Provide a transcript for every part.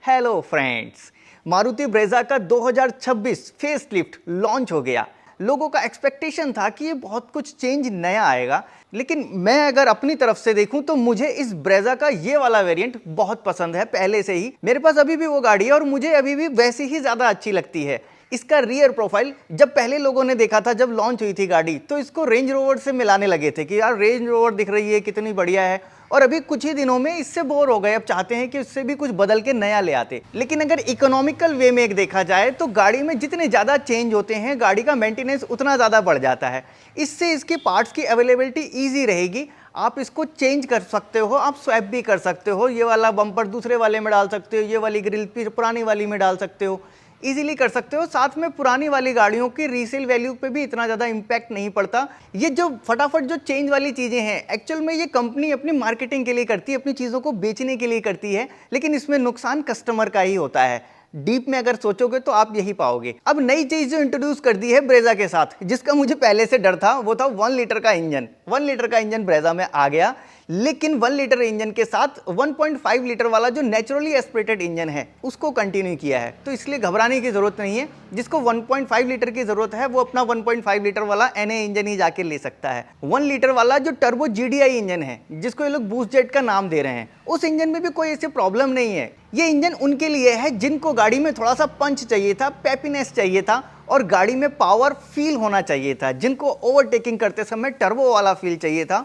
Hello friends, Maruti Brezza का 2026 face lift launch हो गया। लोगों का एक्सपेक्टेशन था कि ये बहुत कुछ चेंज नया आएगा, लेकिन मैं अगर अपनी तरफ से देखूं तो मुझे इस ब्रेजा का ये वाला वेरिएंट बहुत पसंद है। पहले से ही मेरे पास अभी भी वो गाड़ी है और मुझे अभी भी वैसी ही ज़्यादा अच्छी लगती है। इसका रियर प्रोफाइल जब पहले लोगों ने देखा था, जब लॉन्च हुई थी गाड़ी, तो इसको रेंज रोवर से मिलाने लगे थे कि यार रेंज रोवर दिख रही है, कितनी बढ़िया है। और अभी कुछ ही दिनों में इससे बोर हो गए, अब चाहते हैं कि इससे भी कुछ बदल के नया ले आते। लेकिन अगर इकोनॉमिकल वे में एक देखा जाए तो गाड़ी में जितने ज़्यादा चेंज होते हैं, गाड़ी का मेंटेनेंस उतना ज़्यादा बढ़ जाता है। इससे इसके पार्ट्स की अवेलेबिलिटी ईजी रहेगी। आप इसको चेंज कर सकते हो, आप स्वैप भी कर सकते हो। ये वाला बम्पर दूसरे वाले में डाल सकते हो, ये वाली ग्रिल पुरानी वाली में डाल सकते हो, इजीली कर सकते हो। साथ में पुरानी वाली गाड़ियों की रीसेल वैल्यू पे भी इतना ज़्यादा इम्पैक्ट नहीं पड़ता। ये जो फटाफट जो चेंज वाली चीज़ें हैं, एक्चुअल में ये कंपनी अपनी मार्केटिंग के लिए करती है, अपनी चीज़ों को बेचने के लिए करती है, लेकिन इसमें नुकसान कस्टमर का ही होता है। डीप में अगर सोचोगे तो आप यही पाओगे। अब नई चीज जो इंट्रोड्यूस कर दी है ब्रेजा के साथ, जिसका मुझे पहले से डर था, वो था 1 लीटर का इंजन। 1 लीटर का इंजन ब्रेजा में आ गया, लेकिन 1 लीटर इंजन के साथ 1.5 लीटर वाला जो नेचुरली एस्पिरेटेड इंजन है उसको कंटिन्यू किया है। तो इसलिए घबराने की जरूरत नहीं है। जिसको 1.5 लीटर की जरूरत है वो अपना 1.5 लीटर वाला एनए इंजन ही जाके ले सकता है। 1 लीटर वाला जो टर्बो जीडीआई इंजन है, जिसको ये लोग बूस्ट जेट का नाम दे रहे हैं, उस इंजन में भी कोई ऐसी प्रॉब्लम नहीं है। ये इंजन उनके लिए है जिनको गाड़ी में थोड़ा सा पंच चाहिए था, पेपीनेस चाहिए था और गाड़ी में पावर फील होना चाहिए था, जिनको ओवरटेकिंग करते समय टर्बो वाला फील चाहिए था,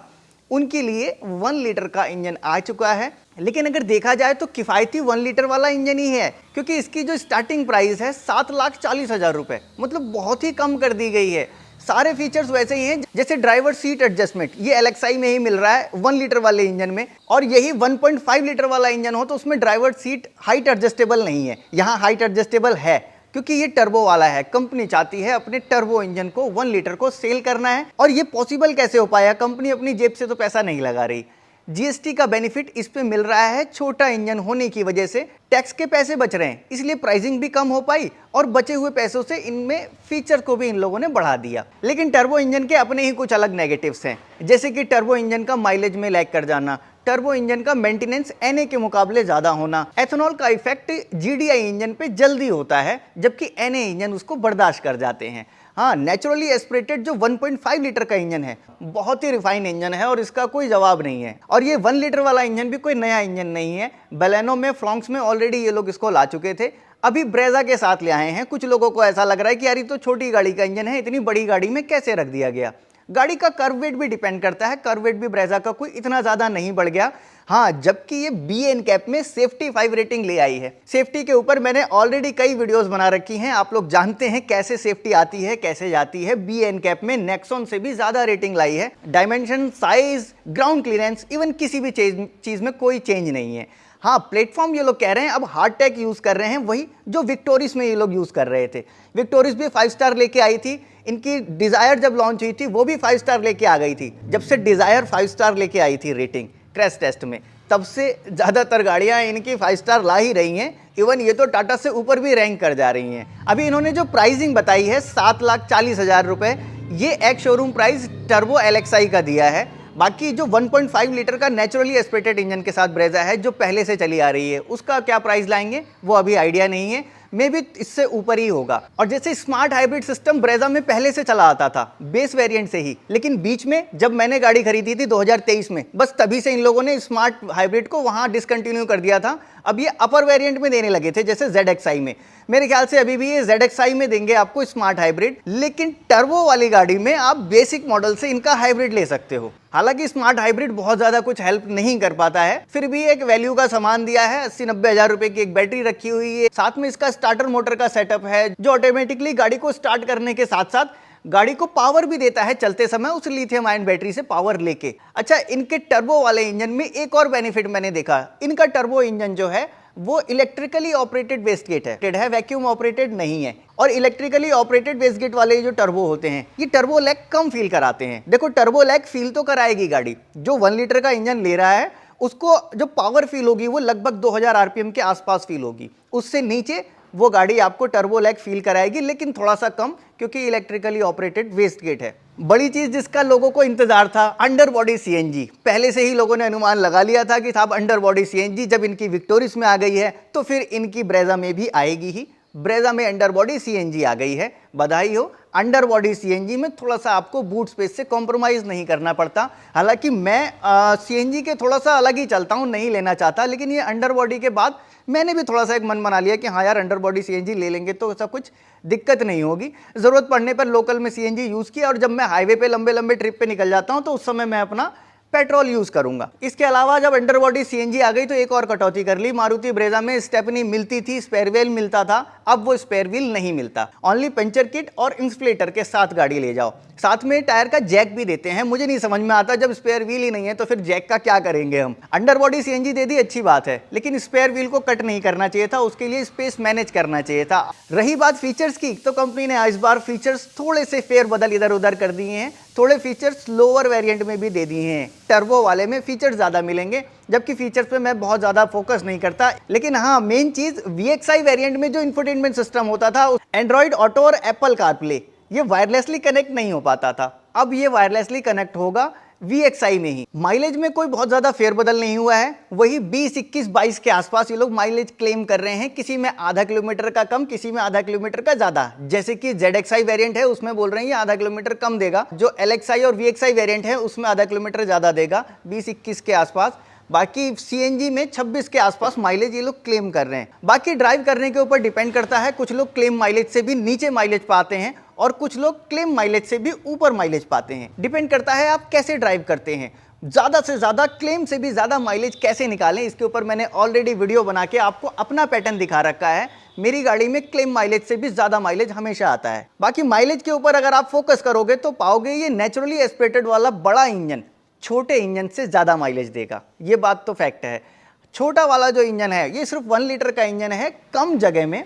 उनके लिए 1 लीटर का इंजन आ चुका है। लेकिन अगर देखा जाए तो किफ़ायती 1 लीटर वाला इंजन ही है, क्योंकि इसकी जो स्टार्टिंग प्राइस है 7,40,000 रुपये, मतलब बहुत ही कम कर दी गई है। सारे फीचर्स वैसे ही हैं, जैसे ड्राइवर सीट एडजस्टमेंट ये एलएक्सआई में ही मिल रहा है 1 लीटर वाले इंजन में, और यही 1.5 लीटर वाला इंजन हो तो उसमें ड्राइवर सीट हाइट एडजस्टेबल नहीं है। यहाँ हाइट एडजस्टेबल है क्योंकि ये टर्बो वाला है। कंपनी चाहती है अपने टर्बो इंजन को 1 लीटर को सेल करना है, और ये पॉसिबल कैसे हो पाया? कंपनी अपनी जेब से तो पैसा नहीं लगा रही। जीएसटी का बेनिफिट इस पे मिल रहा है। छोटा इंजन होने की वजह से टैक्स के पैसे बच रहे हैं, इसलिए प्राइसिंग भी कम हो पाई और बचे हुए पैसों से इनमें फीचर को भी इन लोगों ने बढ़ा दिया। लेकिन टर्बो इंजन के अपने ही कुछ अलग नेगेटिव्स हैं, जैसे कि टर्बो इंजन का माइलेज में लैग कर जाना, टर्बो इंजन का मेंटेनेंस एनए के मुकाबले ज्यादा होना, एथेनॉल का इफेक्ट जीडीआई इंजन पे जल्दी होता है जबकि एनए इंजन उसको बर्दाश्त कर जाते हैं। हाँ, नेचुरली एस्पिरेटेड जो 1.5 लीटर का इंजन है बहुत ही रिफाइन इंजन है और इसका कोई जवाब नहीं है। और ये 1 लीटर वाला इंजन भी कोई नया इंजन नहीं है। बलेनो में, फ्रॉन्क्स में ऑलरेडी ये लोग इसको ला चुके थे, अभी ब्रेजा के साथ ले आए हैं। कुछ लोगों को ऐसा लग रहा है कि यार ये तो छोटी गाड़ी का इंजन है, इतनी बड़ी गाड़ी में कैसे रख दिया गया। गाड़ी का कर्व वेट भी डिपेंड करता है। कर्व वेट भी ब्रेजा का कोई इतना ज़्यादा नहीं बढ़ गया। हाँ, जबकि ये बी एनकैप में सेफ्टी 5 रेटिंग ले आई है। सेफ्टी के ऊपर मैंने ऑलरेडी कई वीडियोस बना रखी हैं, आप लोग जानते हैं कैसे सेफ्टी आती है, कैसे जाती है। बी एनकैप में नेक्सॉन से भी ज़्यादा रेटिंग लाई है। Dimension, size, ground clearance, even किसी भी चीज़ में कोई चेंज नहीं है। हाँ, प्लेटफॉर्म ये लोग कह रहे हैं अब हार्ड टेक यूज़ कर रहे हैं, वही जो विक्टोरिस में ये लोग यूज़ कर रहे थे। विक्टोरिस भी 5 स्टार लेके आई थी। इनकी डिज़ायर जब लॉन्च हुई थी वो भी 5 स्टार लेके आ गई थी। जब से डिज़ायर 5 स्टार लेके आई थी रेटिंग क्रैश टेस्ट में, तब से ज़्यादातर गाड़ियाँ इनकी 5 स्टार ला ही रही हैं। इवन ये तो टाटा से ऊपर भी रैंक कर जा रही हैं। अभी इन्होंने जो प्राइसिंग बताई है 7,40,000 रुपये, ये एक शोरूम प्राइस टर्बो एलएक्सआई का दिया है। बाकी जो 1.5 लीटर का नेचुरली एस्पिरेटेड इंजन के साथ ब्रेजा है, जो पहले से चली आ रही है, उसका क्या प्राइस लाएंगे वो अभी आइडिया नहीं है। मे भी इससे ऊपर ही होगा। और जैसे स्मार्ट हाइब्रिड सिस्टम ब्रेजा में पहले से चला आता था बेस वेरिएंट से ही, लेकिन बीच में जब मैंने गाड़ी खरीदी थी 2023 में, बस तभी से इन लोगों ने स्मार्ट हाइब्रिड को वहां डिसकंटिन्यू कर दिया था। अब ये अपर वेरिएंट में देने लगे थे, जैसे ZXi में। मेरे ख्याल से अभी भी ये ZXi में देंगे आपको स्मार्ट हाइब्रिड, लेकिन टर्बो वाली गाड़ी में आप बेसिक मॉडल से इनका हाइब्रिड ले सकते हो। हालांकि स्मार्ट हाइब्रिड बहुत ज्यादा कुछ हेल्प नहीं कर पाता है, फिर भी एक वैल्यू का सामान दिया है। 80-90 हजार रुपए की एक बैटरी रखी हुई है, साथ में इसका स्टार्टर मोटर का सेटअप है जो ऑटोमेटिकली गाड़ी को स्टार्ट करने के साथ साथ गाड़ी को पावर भी देता है चलते समय, उस लिथियम आयन बैटरी से पावर लेके। अच्छा, इनके टर्बो वाले इंजन में एक और बेनिफिट मैंने देखा, इनका टर्बो इंजन जो है वो इलेक्ट्रिकली ऑपरेटेड वेस्टगेट है, वैक्यूम ऑपरेटेड नहीं है। और इलेक्ट्रिकली ऑपरेटेड वेस्टगेट वाले जो टर्बो होते हैं, ये टर्बो लैग कम फील कराते हैं। देखो, टर्बो लैग फील तो कराएगी गाड़ी, जो 1 लीटर का इंजन ले रहा है उसको जो पावर फील होगी वो लगभग 2000 आरपीएम के आसपास फील होगी, उससे नीचे वो गाड़ी आपको टर्बो लैग फील कराएगी, लेकिन थोड़ा सा कम, क्योंकि इलेक्ट्रिकली ऑपरेटेड वेस्ट गेट है। बड़ी चीज जिसका लोगों को इंतजार था, अंडर बॉडी सीएनजी। पहले से ही लोगों ने अनुमान लगा लिया था कि साहब अंडर बॉडी सीएनजी जब इनकी विक्टोरिस में आ गई है तो फिर इनकी ब्रेजा में भी आएगी ही। ब्रेजा में अंडर बॉडी सीएनजी आ गई है, बधाई हो। अंडर बॉडी सीएनजी में थोड़ा सा आपको बूट स्पेस से कॉम्प्रोमाइज नहीं करना पड़ता। हालांकि मैं सीएनजी के थोड़ा सा अलग ही चलता हूं, नहीं लेना चाहता, लेकिन ये अंडर बॉडी के बाद मैंने भी थोड़ा सा एक मन बना लिया कि हाँ यार अंडर बॉडी सीएनजी ले लेंगे तो ऐसा कुछ दिक्कत नहीं होगी। ज़रूरत पड़ने पर लोकल में सीएनजी यूज़ किया, और जब मैं हाईवे पे लंबे लंबे ट्रिप पे निकल जाता हूँ तो उस समय मैं अपना पेट्रोल यूज़ करूंगा। इसके अलावा जब अंडर बॉडी सीएनजी आ गई तो एक और कटौती कर ली। मारुति ब्रेजा में स्टेपनी मिलती थी, स्पेयर व्हील मिलता था, अब वो स्पेयर व्हील नहीं मिलता। ओनली पंचर किट और इंसुलेटर के साथ गाड़ी ले जाओ। साथ में टायर का जैक भी देते हैं। मुझे नहीं समझ में आता, जब स्पेयर व्हील ही नहीं है तो फिर जैक का क्या करेंगे हम। अंडर बॉडी सीएनजी दे दी, अच्छी बात है, लेकिन स्पेयर व्हील को कट नहीं करना चाहिए था, उसके लिए स्पेस मैनेज करना चाहिए था। रही बात फीचर्स की, तो कंपनी ने इस बार फीचर्स थोड़े से फेर बदल इधर उधर कर दिए हैं। थोड़े फीचर्स लोअर वेरिएंट में भी दे दिए हैं। टर्बो वाले में फीचर्स ज़्यादा मिलेंगे, जबकि फीचर्स पे मैं बहुत ज़्यादा फोकस नहीं करता। लेकिन हाँ, मेन चीज़ VXI वेरिएंट में जो इंफोटेनमेंट सिस्टम होता था, एंड्रॉइड ऑटो और एप्पल कारप्ले, ये वायरलेसली कनेक्ट नहीं हो पाता था। अब ये वायरलेसली कनेक्ट होगा VXI में ही। माइलेज में कोई बहुत ज्यादा फेरबदल नहीं हुआ है, वही 20, 21, 22 के आसपास ये लोग माइलेज क्लेम कर रहे हैं। किसी में आधा किलोमीटर का कम, किसी में आधा किलोमीटर का ज्यादा। जैसे कि ZXI वेरिएंट है उसमें बोल रहे हैं ये आधा किलोमीटर कम देगा, जो LXI और VXI वेरिएंट है उसमें आधा किलोमीटर ज्यादा देगा, 20, 21 के आसपास। बाकी सीएनजी में 26 के आसपास माइलेज ये लोग क्लेम कर रहे हैं। बाकी ड्राइव करने के ऊपर डिपेंड करता है, कुछ लोग क्लेम माइलेज से भी नीचे माइलेज पाते हैं और कुछ लोग क्लेम माइलेज से भी ऊपर माइलेज पाते हैं। डिपेंड करता है आप कैसे ड्राइव करते हैं। ज़्यादा से ज़्यादा क्लेम से भी ज़्यादा माइलेज कैसे निकालें, इसके ऊपर मैंने ऑलरेडी वीडियो बना के आपको अपना पैटर्न दिखा रखा है। मेरी गाड़ी में क्लेम माइलेज से भी ज़्यादा माइलेज हमेशा आता है। बाकी माइलेज के ऊपर अगर आप फोकस करोगे तो पाओगे ये नेचुरली एस्पिरेटेड वाला बड़ा इंजन छोटे इंजन से ज़्यादा माइलेज देगा, ये बात तो फैक्ट है। छोटा वाला जो इंजन है ये सिर्फ 1 लीटर का इंजन है, कम जगह में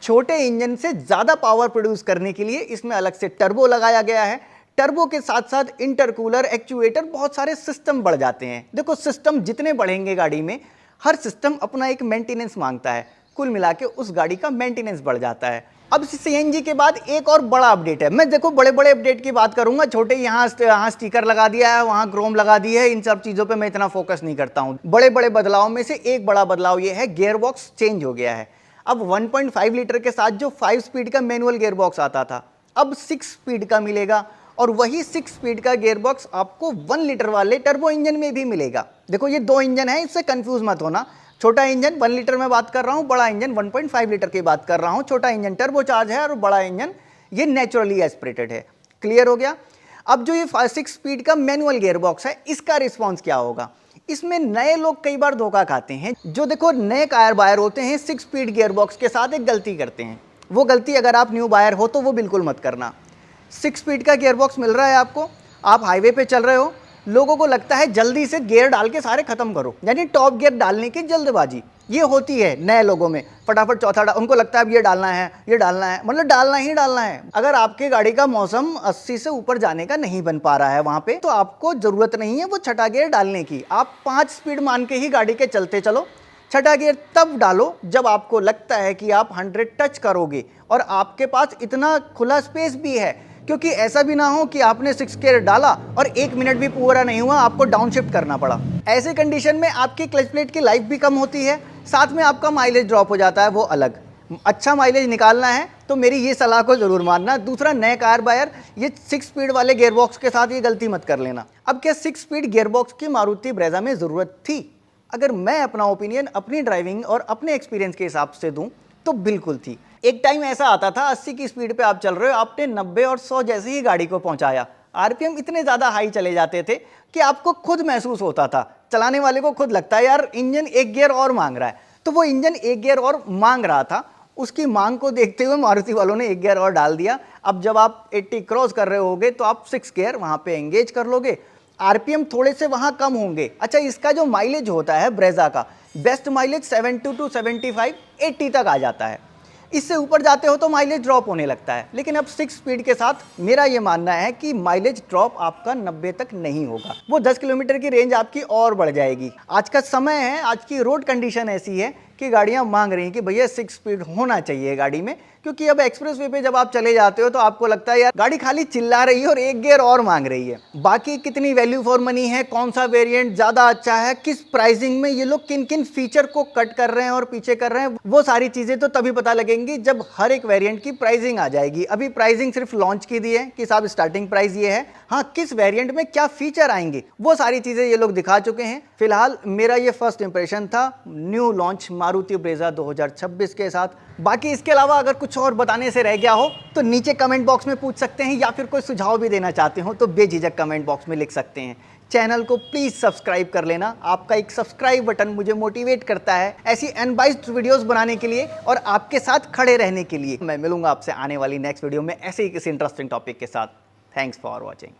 छोटे इंजन से ज़्यादा पावर प्रोड्यूस करने के लिए इसमें अलग से टर्बो लगाया गया है। टर्बो के साथ साथ इंटरकूलर, एक्चुएटर, बहुत सारे सिस्टम बढ़ जाते हैं। देखो सिस्टम जितने बढ़ेंगे गाड़ी में, हर सिस्टम अपना एक मेंटेनेंस मांगता है, कुल मिला के उस गाड़ी का मेंटेनेंस बढ़ जाता है। अब सीएनजी के बाद एक और बड़ा अपडेट है। मैं देखो बड़े बड़े अपडेट की बात करूंगा, छोटे यहाँ स्टिकर लगा दिया है, वहाँ क्रोम लगा दी है, इन सब चीज़ों पे मैं इतना फोकस नहीं करता हूँ। बड़े बड़े बदलाव में से एक बड़ा बदलाव ये है, गियर बॉक्स चेंज हो गया है। अब 1.5 लीटर के साथ जो 5 स्पीड का मैनुअल गियर बॉक्स आता था, अब 6 स्पीड का मिलेगा, और वही 6 स्पीड का गियर बॉक्स आपको 1 लीटर वाले टर्बो इंजन में भी मिलेगा। देखो ये 2 इंजन है, इससे कंफ्यूज मत होना। छोटा इंजन 1 लीटर में बात कर रहा हूँ, बड़ा इंजन 1.5 लीटर की बात कर रहा हूँ। छोटा इंजन टर्बो चार्ज है और बड़ा इंजन ये नेचुरली एस्पिरेटेड है। क्लियर हो गया। अब जो ये 6 स्पीड का मैनुअल गियर बॉक्स है, इसका रिस्पॉन्स क्या होगा। इसमें नए लोग कई बार धोखा खाते हैं, जो देखो नए कार बायर होते हैं 6 स्पीड गियर बॉक्स के साथ एक गलती करते हैं। वो गलती अगर आप न्यू बायर हो तो वो बिल्कुल मत करना। 6 स्पीड का गियर बॉक्स मिल रहा है आपको, आप हाईवे पे चल रहे हो, लोगों को लगता है जल्दी से गियर डाल के सारे खत्म करो, यानी टॉप गियर डालने की जल्दबाजी ये होती है नए लोगों में। फटाफट चौथा उनको लगता है अब ये डालना है, ये डालना है, मतलब डालना ही डालना है। अगर आपके गाड़ी का मौसम 80 से ऊपर जाने का नहीं बन पा रहा है वहां पे, तो आपको जरूरत नहीं है वो छठा गियर डालने की। आप 5 स्पीड मान के ही गाड़ी के चलते चलो। छठा गियर तब डालो जब आपको लगता है कि आप 100 टच करोगे और आपके पास इतना खुला स्पेस भी है, क्योंकि ऐसा भी ना हो कि आपने 6 गियर डाला और 1 मिनट भी पूरा नहीं हुआ, आपको डाउन शिफ्ट करना पड़ा। ऐसे कंडीशन में आपकी क्लच प्लेट की लाइफ भी कम होती है, साथ में आपका माइलेज ड्रॉप हो जाता है, वो अलग। अच्छा माइलेज निकालना है तो मेरी ये सलाह को जरूर मानना। दूसरा, नए कार बायर ये 6 स्पीड वाले गियर बॉक्स के साथ ये गलती मत कर लेना। अब क्या 6 स्पीड गियर बॉक्स की मारुति ब्रेजा में जरूरत थी? अगर मैं अपना ओपिनियन अपनी ड्राइविंग और अपने एक्सपीरियंस के हिसाब से दूं तो बिल्कुल थी। एक टाइम ऐसा आता था 80 की स्पीड पे आप चल रहे हो, आपने 90 और 100 जैसे ही गाड़ी को पहुंचाया, आरपीएम इतने ज़्यादा हाई चले जाते थे कि आपको खुद महसूस होता था, चलाने वाले को खुद लगता है यार इंजन 1 गियर और मांग रहा है। तो वो इंजन 1 गियर और मांग रहा था, उसकी मांग को देखते हुए मारुति वालों ने 1 गियर और डाल दिया। अब जब आप 80 क्रॉस कर रहे होगे तो आप 6 गियर वहाँ पे एंगेज कर लोगे, आरपीएम थोड़े से वहाँ कम होंगे। अच्छा, इसका जो माइलेज होता है ब्रेजा का, बेस्ट माइलेज 70 to 75, 80 तक आ जाता है। इससे ऊपर जाते हो तो माइलेज ड्रॉप होने लगता है। लेकिन अब 6 स्पीड के साथ मेरा ये मानना है कि माइलेज ड्रॉप आपका 90 तक नहीं होगा, वो 10 किलोमीटर की रेंज आपकी और बढ़ जाएगी। आज का समय है, आज की रोड कंडीशन ऐसी है कि गाड़ियां मांग रही हैं कि भैया 6 स्पीड होना चाहिए गाड़ी में, क्योंकि अब एक्सप्रेस वे पे जब आप चले जाते हो तो आपको लगता है यार गाड़ी खाली चिल्ला रही है और एक गियर और मांग रही है। बाकी कितनी वैल्यू फॉर मनी है, कौन सा वेरिएंट ज़्यादा अच्छा है, किस प्राइसिंग में ये लोग किन किन फीचर को कट कर रहे हैं और पीछे कर रहे हैं, वो सारी चीज़ें तो तभी पता लगेंगी जब हर एक वेरिएंट की प्राइसिंग आ जाएगी। अभी प्राइसिंग सिर्फ लॉन्च की दी है कि साहब स्टार्टिंग प्राइस ये है, हाँ किस वेरिएंट में क्या फीचर आएंगे वो सारी चीज़ें ये लोग दिखा चुके हैं। फिलहाल मेरा ये फर्स्ट इंप्रेशन था न्यू लॉन्च मारुति ब्रेजा 2026 के साथ। बाकी इसके अलावा अगर कुछ और बताने से रह गया हो तो नीचे कमेंट बॉक्स में पूछ सकते हैं, या फिर कोई सुझाव भी देना चाहते हो तो बेझिझक कमेंट बॉक्स में लिख सकते हैं। चैनल को प्लीज़ सब्सक्राइब कर लेना, आपका एक सब्सक्राइब बटन मुझे मोटिवेट करता है ऐसी अनबाइस्ड वीडियोस बनाने के लिए और आपके साथ खड़े रहने के लिए। मैं मिलूंगा आपसे आने वाली नेक्स्ट वीडियो में ऐसे ही किसी इंटरेस्टिंग टॉपिक के साथ। Thanks for watching.